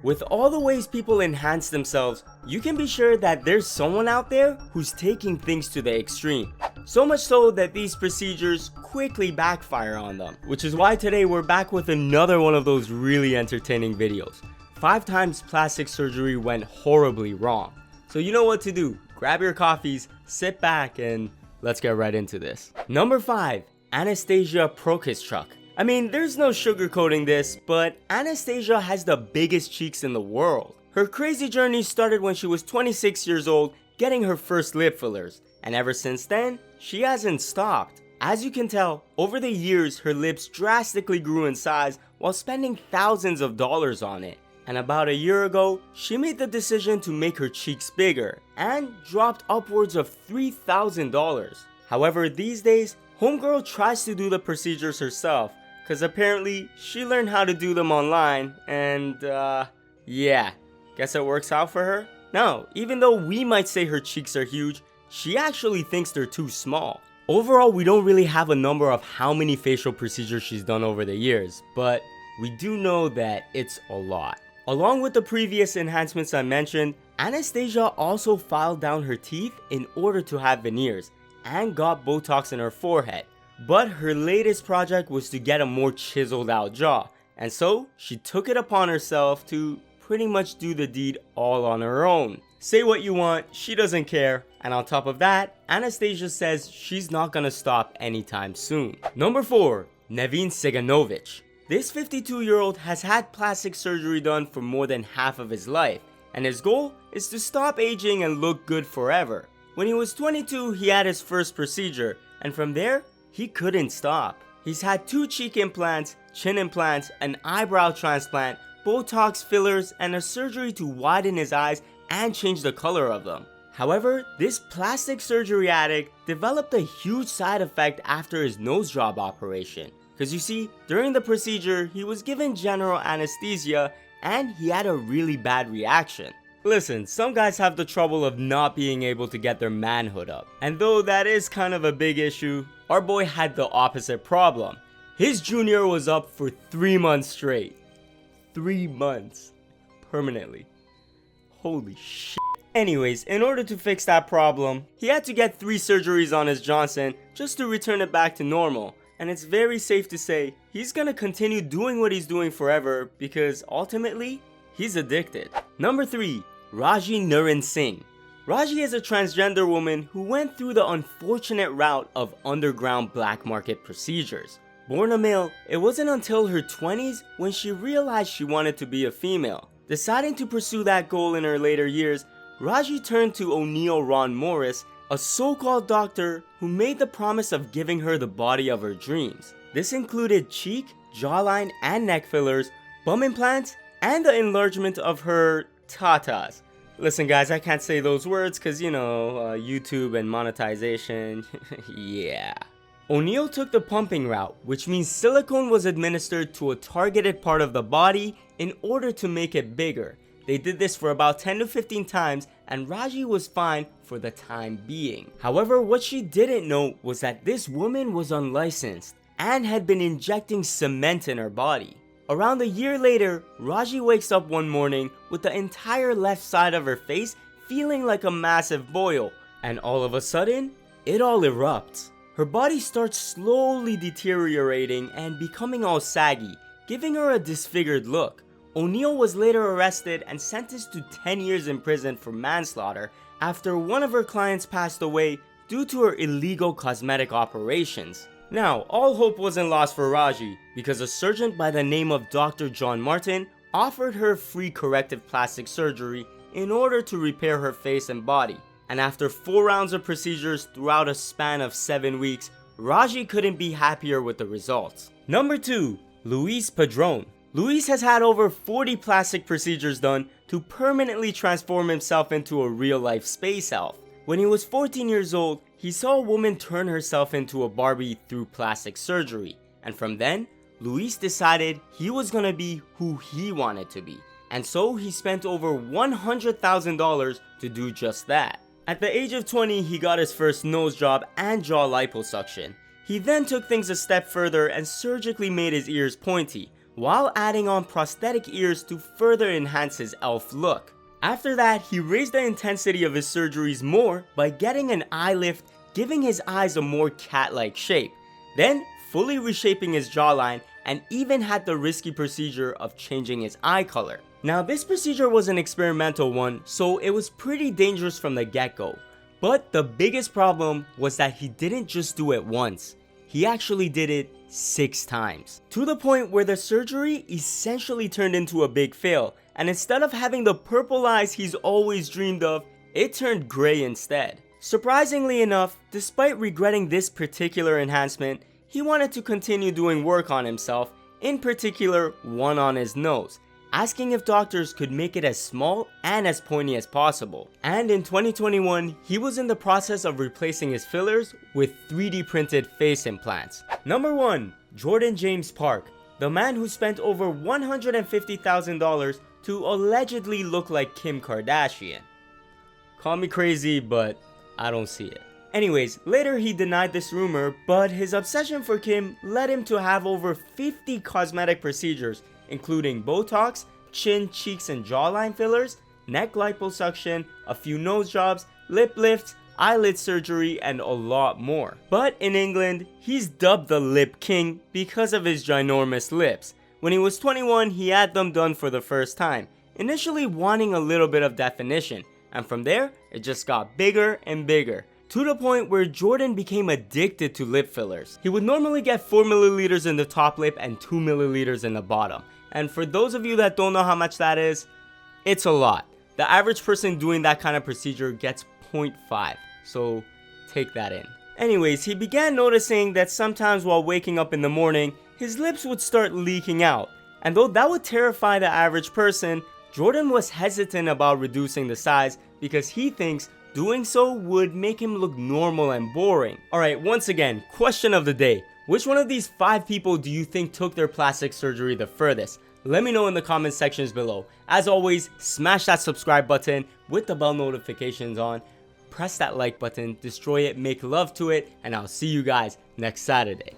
With all the ways people enhance themselves, you can be sure that there's someone out there who's taking things to the extreme. So much so that these procedures quickly backfire on them. Which is why today we're back with another one of those really entertaining videos. 5 times plastic surgery went horribly wrong. So you know what to do. Grab your coffees, sit back, and let's get right into this. Number 5. Anastasia Prokischuk. I mean, there's no sugarcoating this, but Anastasia has the biggest cheeks in the world. Her crazy journey started when she was 26 years old, getting her first lip fillers, and ever since then, she hasn't stopped. As you can tell, over the years, her lips drastically grew in size while spending thousands of dollars on it. And about a year ago, she made the decision to make her cheeks bigger and dropped upwards of $3,000. However, these days, homegirl tries to do the procedures herself, cause apparently she learned how to do them online and yeah, guess it works out for her? No, even though we might say her cheeks are huge, she actually thinks they're too small. Overall, we don't really have a number of how many facial procedures she's done over the years, but we do know that it's a lot. Along with the previous enhancements I mentioned, Anastasia also filed down her teeth in order to have veneers and got Botox in her forehead. But her latest project was to get a more chiseled out jaw, and so she took it upon herself to pretty much do the deed all on her own. Say what you want, she doesn't care, and on top of that, Anastasia says she's not gonna stop anytime soon. Number 4. Nevin Seganovich. This 52-year-old has had plastic surgery done for more than half of his life, and his goal is to stop aging and look good forever. When he was 22, he had his first procedure, and from there, he couldn't stop. He's had 2 cheek implants, chin implants, an eyebrow transplant, Botox fillers, and a surgery to widen his eyes and change the color of them. However, this plastic surgery addict developed a huge side effect after his nose job operation. Cause you see, during the procedure, he was given general anesthesia and he had a really bad reaction. Listen, some guys have the trouble of not being able to get their manhood up. And though that is kind of a big issue, our boy had the opposite problem. His junior was up for 3 months straight. 3 months. Permanently. Holy shit. Anyways, in order to fix that problem, he had to get 3 surgeries on his Johnson just to return it back to normal. And it's very safe to say, he's gonna continue doing what he's doing forever because ultimately, he's addicted. Number 3. Raji Nurin Singh. Raji is a transgender woman who went through the unfortunate route of underground black market procedures. Born a male, it wasn't until her 20s when she realized she wanted to be a female. Deciding to pursue that goal in her later years, Raji turned to O'Neill Ron Morris, a so-called doctor who made the promise of giving her the body of her dreams. This included cheek, jawline, and neck fillers, bum implants, and the enlargement of her tatas. Listen guys, I can't say those words cause you know, YouTube and monetization, yeah. O'Neill took the pumping route, which means silicone was administered to a targeted part of the body in order to make it bigger. They did this for about 10 to 15 times and Raji was fine for the time being. However, what she didn't know was that this woman was unlicensed and had been injecting cement in her body. Around a year later, Raji wakes up one morning with the entire left side of her face feeling like a massive boil, and all of a sudden, it all erupts. Her body starts slowly deteriorating and becoming all saggy, giving her a disfigured look. O'Neill was later arrested and sentenced to 10 years in prison for manslaughter after one of her clients passed away due to her illegal cosmetic operations. Now, all hope wasn't lost for Raji because a surgeon by the name of Dr. John Martin offered her free corrective plastic surgery in order to repair her face and body. And after 4 rounds of procedures throughout a span of 7 weeks, Raji couldn't be happier with the results. Number 2. Luis Padron. Luis has had over 40 plastic procedures done to permanently transform himself into a real-life space elf. When he was 14 years old, he saw a woman turn herself into a Barbie through plastic surgery, and from then, Luis decided he was gonna be who he wanted to be. And so he spent over $100,000 to do just that. At the age of 20, he got his first nose job and jaw liposuction. He then took things a step further and surgically made his ears pointy, while adding on prosthetic ears to further enhance his elf look. After that, he raised the intensity of his surgeries more by getting an eye lift, giving his eyes a more cat-like shape, then fully reshaping his jawline, and even had the risky procedure of changing his eye color. Now this procedure was an experimental one, so it was pretty dangerous from the get-go. But the biggest problem was that he didn't just do it once, he actually did it 6 times. To the point where the surgery essentially turned into a big fail, and instead of having the purple eyes he's always dreamed of, it turned gray instead. Surprisingly enough, despite regretting this particular enhancement, he wanted to continue doing work on himself, in particular one on his nose, asking if doctors could make it as small and as pointy as possible. And in 2021, he was in the process of replacing his fillers with 3D printed face implants. Number 1. Jordan James Park, the man who spent over $150,000 to allegedly look like Kim Kardashian. Call me crazy, but I don't see it. Anyways, later he denied this rumor, but his obsession for Kim led him to have over 50 cosmetic procedures, including Botox, chin, cheeks, and jawline fillers, neck liposuction, a few nose jobs, lip lifts, eyelid surgery, and a lot more. But in England, he's dubbed the Lip King because of his ginormous lips. When he was 21, he had them done for the first time, initially wanting a little bit of definition, and from there, it just got bigger and bigger, to the point where Jordan became addicted to lip fillers. He would normally get 4 milliliters in the top lip and 2 milliliters in the bottom. And for those of you that don't know how much that is, it's a lot. The average person doing that kind of procedure gets 0.5, so take that in. Anyways, he began noticing that sometimes while waking up in the morning, his lips would start leaking out. And though that would terrify the average person, Jordan was hesitant about reducing the size because he thinks doing so would make him look normal and boring. Alright, once again, question of the day. Which one of these 5 people do you think took their plastic surgery the furthest? Let me know in the comment sections below. As always, smash that subscribe button with the bell notifications on. Press that like button, destroy it, make love to it, and I'll see you guys next Saturday.